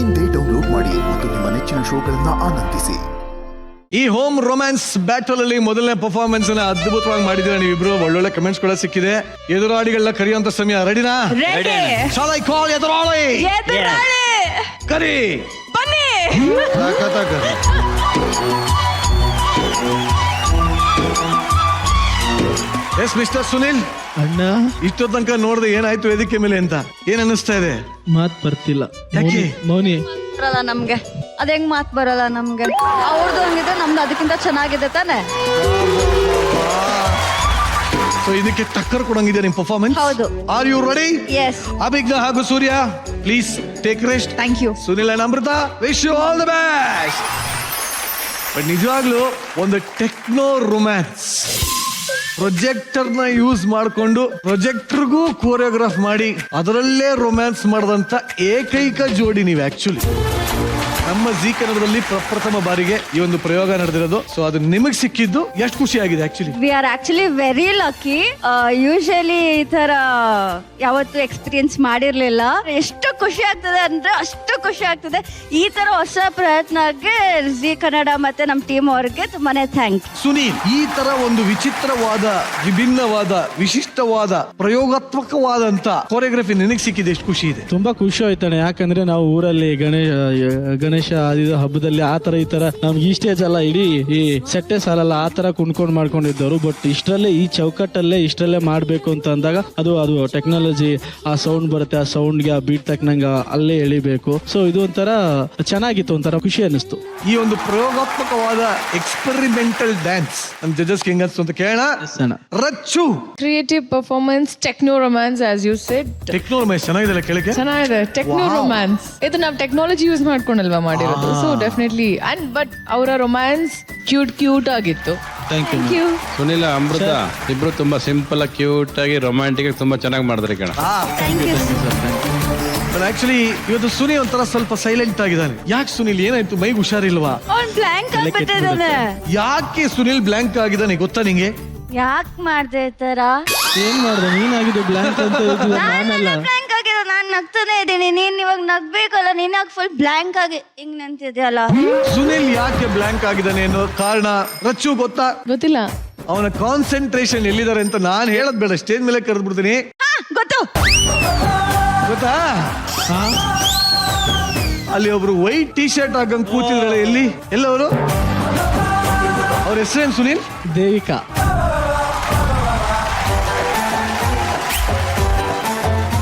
ಇಂದೇ ಡೌನ್ಲೋಡ್ ಮಾಡಿ ಮತ್ತು ನಿಮ್ಮ ನೆಚ್ಚಿನ ಶೋಗಳನ್ನ ಆನಂದಿಸಿ. ಈ ಹೋಮ್ ರೊಮ್ಯಾನ್ಸ್ ಬ್ಯಾಟಲ್ ಅಲ್ಲಿ ಮೊದಲನೇ ಪರ್ಫಾರ್ಮೆನ್ಸ್ ಅನ್ನ ಅದ್ಭುತವಾಗಿ ಮಾಡಿದ್ರೆ ನೀವಿಬ್ರು. ಒಳ್ಳೊಳ್ಳೆ ಕಮೆಂಟ್ಸ್ ಕೂಡ ಸಿಕ್ಕಿದೆ. ಎದುರಾಳಿಗಳನ್ನ ಕರೆಯುವಂತ ಸಮಯ. ರೆಡಿನಾ? ಶಾಲ್ ಐ ಕಾಲ್ ಎದುರಾಳಿ? ಕರಿ ಬನ್ನಿ. ಎಸ್ ಮಿಸ್ಟರ್ ಸುನಿಲ್ ಅಣ್ಣ, ಇಷ್ಟೋ ತನಕ ನೋಡ್ದೆ ಏನಾಯ್ತು ವೇದಿಕೆ ಮೇಲೆ ಅಂತ ಏನ್ ಅನ್ನಿಸ್ತಾ ಇದೆ? ಮಾತ್ ಬರ್ತಿಲ್ಲ. ಯಾಕೆ? ಮೌನಿ ಬರಲ್ಲ ನಮ್ಗೆ. ಅದ್ ಹೆಂಗ್ ಮಾತ್ ಬರಲ್ಲ ನಮ್ಗೆ? ಅವ್ರದ್ದು ಹಂಗಿದೆ, ನಮ್ದು ಅದಕ್ಕಿಂತ ಚೆನ್ನಾಗಿದೆ ತಾನೆ. ಸೊ ಇದಕ್ಕೆ ಟಕ್ಕರ್ ಕೊಡಂಗಿದೆ ನಿಮ್ ಪರ್ಫಾರ್ಮೆನ್ಸ್. ಹೌದು. Are you ready? Yes. Abhijna ಹಾಗೂ Surya please take rest. Thank you. Sunil and Amrita, wish you all the best. But ನಿಜವಾಗ್ಲೂ ಒಂದು ಟೆಕ್ನೋ ರೊಮ್ಯಾನ್ಸ್ ಪ್ರೊಜೆಕ್ಟರ್ ನ ಯೂಸ್ ಮಾಡಿಕೊಂಡು ಪ್ರೊಜೆಕ್ಟರ್ಗೂ ಕೋರಿಯೋಗ್ರಾಫ್ ಮಾಡಿ ಅದರಲ್ಲೇ ರೊಮ್ಯಾನ್ಸ್ ಮಾಡಿದಂತ ಏಕೈಕ ಜೋಡಿ ನೀವು. ಆಕ್ಚುಲಿ ನಮ್ಮ ಜೀ ಕನ್ನಡದಲ್ಲಿ ಪ್ರಪ್ರಥಮ ಬಾರಿಗೆ ಈ ಒಂದು ಪ್ರಯೋಗ ನಡೆದಿರೋದು. ಸೊ ಅದು ನಿಮಗ್ ಸಿಕ್ಕಿದ್ದು ಎಷ್ಟು ಖುಷಿ ಆಗಿದೆ actually. We are actually very lucky. Usually ಈ ತರ ಯಾವತ್ತು ಎಕ್ಸ್ಪೀರಿಯನ್ಸ್ ಮಾಡಿರ್ಲಿಲ್ಲ. ಎಷ್ಟು ಖುಷಿ ಆಗ್ತದೆ ಅಂದ್ರೆ ಅಷ್ಟು ಖುಷಿ ಆಗ್ತದೆ. ಈ ತರ ಹೊಸ ಪ್ರಯತ್ನಕ್ಕೆ ಜೀ ಕನ್ನಡ ಮತ್ತೆ ನಮ್ಮ ಟೀಮ್ ಅವ್ರಿಗೆ ತುಂಬಾನೇ ಥ್ಯಾಂಕ್ ಯು. ಸುನೀಲ್, ಈ ತರ ಒಂದು ವಿಚಿತ್ರವಾದ, ವಿಭಿನ್ನವಾದ, ವಿಶಿಷ್ಟವಾದ, ಪ್ರಯೋಗಾತ್ಮಕವಾದಂತ ಕೊರಿಯೋಗ್ರಫಿ ನಿನಗೆ ಸಿಕ್ಕಿದೆ. ಎಷ್ಟು ಖುಷಿ ಇದೆ? ತುಂಬಾ ಖುಷಿ ಆಯ್ತಾನೆ. ಯಾಕಂದ್ರೆ ನಾವು ಊರಲ್ಲಿ ಗಣೇಶ ಹಬ್ಬದಲ್ಲಿ ಆ ತರ ಈ ತರ ನಮ್ಗೆ ಈ ಸ್ಟೇಜ್ ಅಲ್ಲ, ಇಡೀ ಈ ಸೆಟ್ಟೆ ಸಾಲಲ್ಲ, ಆ ತರ ಕುಣ್ಕೊಂಡ್ ಮಾಡ್ಕೊಂಡಿದ್ದವರು. ಬಟ್ ಇಷ್ಟರಲ್ಲೇ ಈ ಚೌಕಟ್ಟಲ್ಲೇ ಇಷ್ಟರಲ್ಲೇ ಮಾಡ್ಬೇಕು ಅಂತ ಅಂದಾಗ ಅದು ಟೆಕ್ನಾಲಜಿ, ಆ ಸೌಂಡ್ ಬರುತ್ತೆ, ಆ ಸೌಂಡ್ಗೆ ಆ ಬೀಟ್ ತಕ್ಕನಂಗ ಅಲ್ಲೇ ಎಳಿಬೇಕು. ಸೊ ಇದು ಒಂಥರ ಚೆನ್ನಾಗಿತ್ತು, ಒಂಥರ ಖುಷಿ ಅನ್ನಿಸ್ತು. ಈ ಒಂದು ಪ್ರಯೋಗಾತ್ಮಕವಾದ ಎಕ್ಸ್ಪೆರಿಮೆಂಟಲ್ ಡ್ಯಾನ್ಸ್ ನಮ್ಮ ಜಡ್ಜಸ್ ಹೆಂಗ್ ಅನ್ಸ್ತು ಅಂತ ಕೇಳೋಣ. Rachu, creative performance, techno romance as you said. Techno romance ಚೆನ್ನಾಗಿದೆ ಕೇಳಕ್ಕೆ. ಚೆನ್ನಾಗಿದೆ ಟೆಕ್ನೋ ರೊಮ್ಯಾನ್ಸ್. ಇದು ನಾವು ಟೆಕ್ನಾಲಜಿ ಯೂಸ್ ಮಾಡ್ಕೊಂಡಲ್ವಾ ಮಾಡಿರೋದು. ಸೊ ಡೆಫಿನೆಟ್ಲಿ ಅಂಡ್ ಬಟ್ ಅವರ ರೊಮ್ಯಾನ್ಸ್ ಕ್ಯೂಟ್ ಆಗಿತ್ತು. Thank you. ಸುನಿಲ್, ಅಮೃತ ಇಬ್ರು ತುಂಬಾ ಸಿಂಪಲ್ ಆಗಿ, ಕ್ಯೂಟ್ ಆಗಿ, ರೊಮ್ಯಾಂಟಿಕ್ ಆಗಿ ತುಂಬಾ ಚೆನ್ನಾಗಿ ಮಾಡಿದ್ರಿ ಕಣ. ಆಕ್ಚುಲಿ ಇವತ್ತು ಸುನಿಲ್ ಒಂಥರ ಸ್ವಲ್ಪ ಸೈಲೆಂಟ್ ಆಗಿದ್ದಾನೆ. ಯಾಕೆ ಸುನಿಲ್, ಏನಾಯ್ತು? ಮೈಗೆ ಹುಷಾರಿಲ್ವಾ? ಅವ್ನ್ ಬ್ಲಾಂಕ್ ಆಗ್ಬಿಟ್ಟಿದ್ದಾನೆ. ಯಾಕೆ ಸುನಿಲ್ ಬ್ಲಾಂಕ್ ಆಗಿದ್ದಾನೆ ಗೊತ್ತಾ ನಿಂಗೆ? ಯಾಕ್ ಮಾಡ್ದೆ ಈ ತರ? ಏನ್ ಮಾಡ್ದೆ? ನೀನಾಗಿದ್ದು ಬ್ಲಾಂಕ್ ಅಂತ ನಾನಲ್ಲ. ಬ್ಲಾಂಕ್ ಆಗಿದೆ. ನಾನ್ ನಗ್ತಾನೆ ಇದ್ದೀನಿ. ನೀನ್ ಇವಾಗ ನಗ್ಬೇಕಲ್ಲ. ನೀನ್ ಯಾಕೆ ಫುಲ್ ಬ್ಲಾಂಕ್ ಆಗಿ ಹಿಂಗ್ ನಿಂತಿದ್ಯಲ್ಲ? ಸುನಿಲ್ ಯಾಕೆ ಬ್ಲಾಂಕ್ ಆಗಿದ್ದಾನೆ ಅನ್ನೋ ಕಾರಣ ರಚ್ಚು ಗೊತ್ತಾ? ಗೊತ್ತಿಲ್ಲ. ಅವನ ಕಾನ್ಸಂಟ್ರೇಷನ್ ಎಲ್ಲಿದ್ದಾರೆ ಅಂತ ನಾನು ಹೇಳದ್ ಬೇಡ, ಸ್ಟೇಜ್ ಮೇಲೆ ಕರೆದು ಬಿಡ್ತೀನಿ. ಗೊತ್ತು. ಗೊತ್ತಾ? ಅಲ್ಲಿ ಒಬ್ರು ವೈಟ್ ಟಿ ಶರ್ಟ್ ಹಾಕಂಗ್ ಕೂತಿದ್ರಲ್ಲ, ಎಲ್ಲಿ ಎಲ್ಲವರು? ಅವ್ರ ಹೆಸರೇನು Sunil? Devika.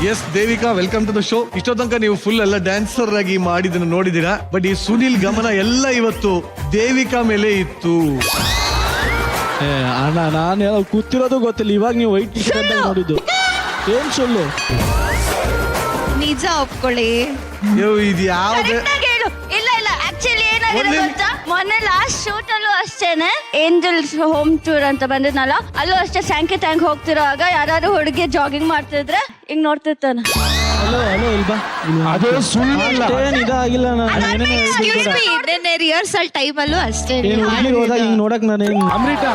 Yes Devika, welcome to the show. ಇಷ್ಟೋ ತನಕ ನೀವು ಫುಲ್ ಎಲ್ಲ ಡ್ಯಾನ್ಸರ್ ಆಗಿ ಮಾಡಿದ್ದನ್ನು ನೋಡಿದೀರಾ. ಬಟ್ ಈ ಸುನಿಲ್ ಗಮನ ಎಲ್ಲ ಇವತ್ತು ದೇವಿಕಾ ಮೇಲೆ ಇತ್ತು. ಅಣ್ಣ, ನಾನು ಕೂತಿರೋದು ಗೊತ್ತಿಲ್ಲ. ಇವಾಗ ನೀವು ವೈಟ್ ಟಿ ಶರ್ಟ್ ಅಂತ ನೋಡಿದ್ದು ಏನ್ ಸುಳ್ಳು? ನಿಜ ಒಪ್ಕೊಳ್ಳಿ. ಇದು ಯಾವ್ದು? ಇಲ್ಲ ಇಲ್ಲ, ಆಕ್ಚುಲಿ ಏನಾಗಿದೆ ಗೊತ್ತಾ? ಮೊನ್ನೆ ಲಾಸ್ಟ್ ಶೂಟ್ ಅಲ್ಲೂ ಅಷ್ಟೇನೆ, ಏಂಜಲ್ಸ್ ಹೋಮ್ ಟೂರ್ ಅಂತ ಬಂದಿದ್ನಲ್ಲ, ಅಲ್ಲೂ ಅಷ್ಟೇ ಸ್ಯಾಂಕಿ ಟ್ಯಾಂಕ್ ಹೋಗ್ತಿರೋವಾಗ ಯಾರು ಹುಡುಗಿ ಜಾಗಿಂಗ್ ಮಾಡ್ತಿದ್ರೆ ಹಿಂಗ್ ನೋಡ್ತಿರ್ತಾನ. ಹಲೋ ಇಲ್ಬಾ, ಅದು ಸುಳ್ಳು ಇದಾಗಿಲ್ಲ. ರಿಹರ್ಸಲ್ ಟೈಮ್ ಅಲ್ಲೂ ಅಷ್ಟೇ ಹೋದಾಗ ಹಿಂಗ್ ನೋಡಕ್ ನಾನು ಅಮೃತ,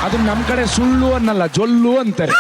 ಅದು ನಮ್ ಕಡೆ ಸುಳ್ಳು ಅನ್ನಲ್ಲ, ಜೊಲ್ಲು ಅಂತಾರೆ.